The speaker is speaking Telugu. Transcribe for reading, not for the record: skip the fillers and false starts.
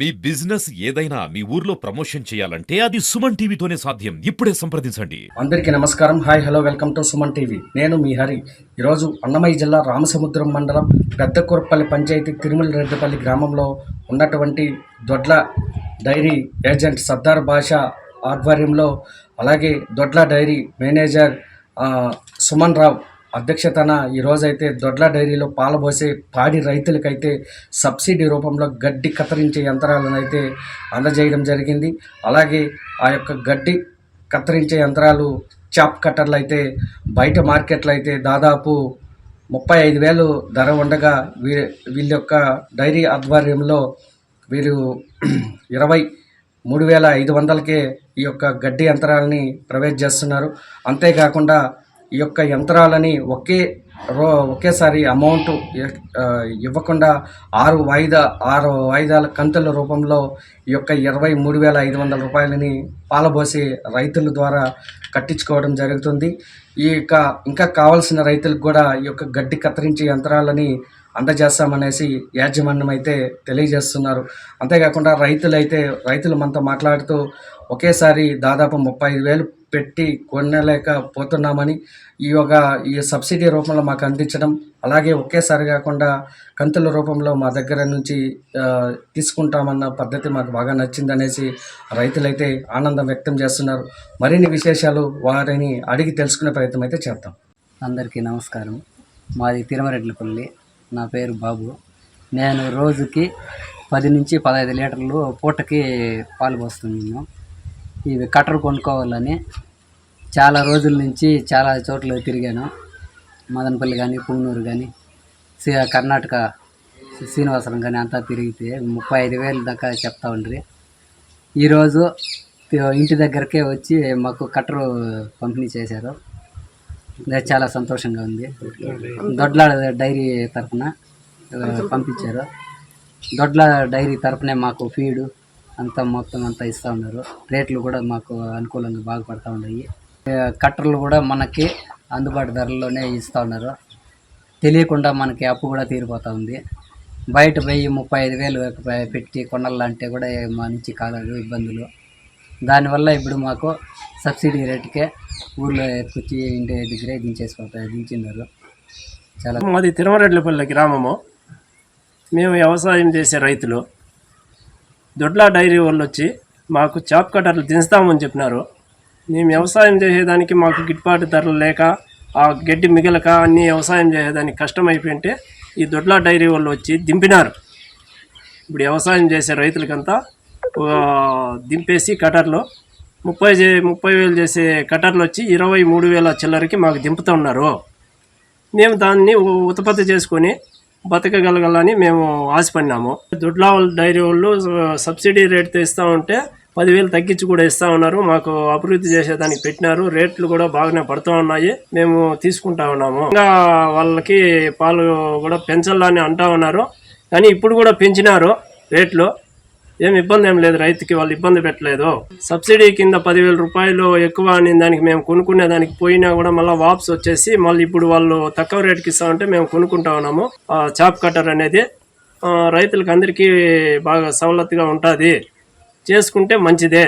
మీ బిజినెస్ ఏదైనా మీ ఊర్లో ప్రమోషన్ చేయాలంటే అది సుమన్ టీవీతోనే సాధ్యం. ఇప్పుడే సంప్రదించండి. అందరికీ నమస్కారం. Hi hello welcome to Suman TV. నేను మీ హరి. ఈరోజు అన్నమయ్య జిల్లా రామసముద్రం మండలం పెద్దకూరపల్లి పంచాయతీ తిరుమలరెడ్డిపల్లి గ్రామంలో ఉన్నటువంటి దొడ్ల డైరీ ఏజెంట్ సర్దార్ బాషా ఆధ్వర్యంలో, అలాగే దొడ్ల డైరీ మేనేజర్ సుమన్ రావు అధ్యక్షతన ఈరోజైతే దొడ్ల డైరీలో పాలబోసే పాడి రైతులకైతే సబ్సిడీ రూపంలో గడ్డి కత్తిరించే యంత్రాలను అయితే అందజేయడం జరిగింది. అలాగే ఆ యొక్క గడ్డి కత్తిరించే యంత్రాలు చాప్ కట్టర్లు అయితే బయట మార్కెట్లో అయితే దాదాపు 35,000 ధర ఉండగా వీళ్ళ యొక్క డైరీ ఆధ్వర్యంలో వీరు 23,500కే ఈ యొక్క గడ్డి యంత్రాలని ప్రవేశ చేస్తున్నారు. అంతేకాకుండా ఈ యొక్క యంత్రాలని ఒకేసారి అమౌంట్ ఇవ్వకుండా 6 వాయిదాల కంతుల రూపంలో ఈ యొక్క 23,500 రూపాయలని పాలబోసి రైతుల ద్వారా కట్టించుకోవడం జరుగుతుంది. ఇంకా కావాల్సిన రైతులకు కూడా ఈ యొక్క గడ్డి కత్తిరించే యంత్రాలని అందజేస్తామనేసి యాజమాన్యం అయితే తెలియజేస్తున్నారు. అంతేకాకుండా రైతులు మనతో మాట్లాడుతూ ఒకేసారి దాదాపు 35,000 పెట్టి కొనలేకపోతున్నామని, ఈ సబ్సిడీ రూపంలో మాకు అందించడం, అలాగే ఒకేసారి కాకుండా కంతుల రూపంలో మా దగ్గర నుంచి తీసుకుంటామన్న పద్ధతి మాకు బాగా నచ్చిందనేసి రైతులైతే ఆనందం వ్యక్తం చేస్తున్నారు. మరిన్ని విశేషాలు వారిని అడిగి తెలుసుకునే ప్రయత్నం అయితే చేద్దాం. అందరికీ నమస్కారం. మాది తిరుమలరెడ్డిపల్లి. నా పేరు బాబు. నేను రోజుకి 10 నుంచి 15 లీటర్లు పూటకి పాలు పోస్తున్నాను. ఇవి కట్టరు కొనుక్కోవాలని చాలా రోజుల నుంచి చాలా చోట్ల తిరిగాను. మదనపల్లి కానీ, పుంగనూరు కానీ, కర్ణాటక శ్రీనివాసరం కానీ అంతా తిరిగితే 35,000 దాకా చెప్తా ఉండ్రి. ఈరోజు ఇంటి దగ్గరకే వచ్చి మాకు కట్టరు పంపిణీ చేశారు. చాలా సంతోషంగా ఉంది. దొడ్ల డైరీ తరఫున పంపించారు. దొడ్ల డైరీ తరఫునే మాకు ఫీడు మొత్తం అంతా ఇస్తూ ఉన్నారు. రేట్లు కూడా మాకు అనుకూలంగా బాగుపడుతూ ఉన్నాయి. కట్టర్లు కూడా మనకి అందుబాటు ధరల్లోనే ఇస్తూ ఉన్నారు. తెలియకుండా మనకి అప్పు కూడా తీరిపోతూ ఉంది. బయట పోయి 35,000 పెట్టి కొనాలంటే కూడా మా నుంచి కాలేదు ఇబ్బందులు. దానివల్ల ఇప్పుడు మాకు సబ్సిడీ రేటుకే ఊళ్ళో ఎత్తుకొచ్చి ఇంటి దగ్గరే దించినారు. చాలా మాది తిరుమలరెడ్డిపల్లి గ్రామము. మేము వ్యవసాయం చేసే రైతులు. దొడ్ల డైరీ వాళ్ళు వచ్చి మాకు చాప్ కట్టర్లు దించుతామని చెప్పినారు. మేము వ్యవసాయం చేసేదానికి మాకు గిట్టుబాటు ధరలు లేక, ఆ గడ్డి మిగలక అన్నీ వ్యవసాయం చేసేదానికి కష్టమైపోయింటే ఈ దొడ్ల డైరీ వాళ్ళు వచ్చి దింపినారు. ఇప్పుడు వ్యవసాయం చేసే రైతులకంతా దింపేసి కట్టర్లు 30,000 చేసే కట్టర్లు వచ్చి 23,000 చిల్లరకి మాకు దింపుతూ ఉన్నారు. మేము దాన్ని ఉత్పత్తి చేసుకొని బతకగలగాలని మేము ఆశపడినాము. దొడ్ల డైరీ వాళ్ళు సబ్సిడీ రేట్తో ఇస్తూ ఉంటే 10,000 తగ్గించి కూడా ఇస్తూ ఉన్నారు. మాకు అభివృద్ధి చేసేదానికి పెట్టినారు. రేట్లు కూడా బాగానే పడుతూ ఉన్నాయి. మేము తీసుకుంటా ఉన్నాము. ఇంకా వాళ్ళకి పాలు కూడా పెంచాలని అంటూ ఉన్నారు. కానీ ఇప్పుడు కూడా పెంచినారు రేట్లు. ఏమి ఇబ్బంది ఏం లేదు. రైతుకి వాళ్ళు ఇబ్బంది పెట్టలేదు. సబ్సిడీ కింద 10,000 రూపాయలు ఎక్కువ అని దానికి మేము కొనుక్కునే దానికి పోయినా కూడా మళ్ళీ వాపస్ వచ్చేసి మళ్ళీ ఇప్పుడు వాళ్ళు తక్కువ రేటుకి ఇస్తా ఉంటే మేము కొనుక్కుంటా ఉన్నాము. చాప్ కట్టర్ అనేది రైతులకు అందరికీ బాగా సవలతుగా ఉంటుంది. చేసుకుంటే మంచిదే.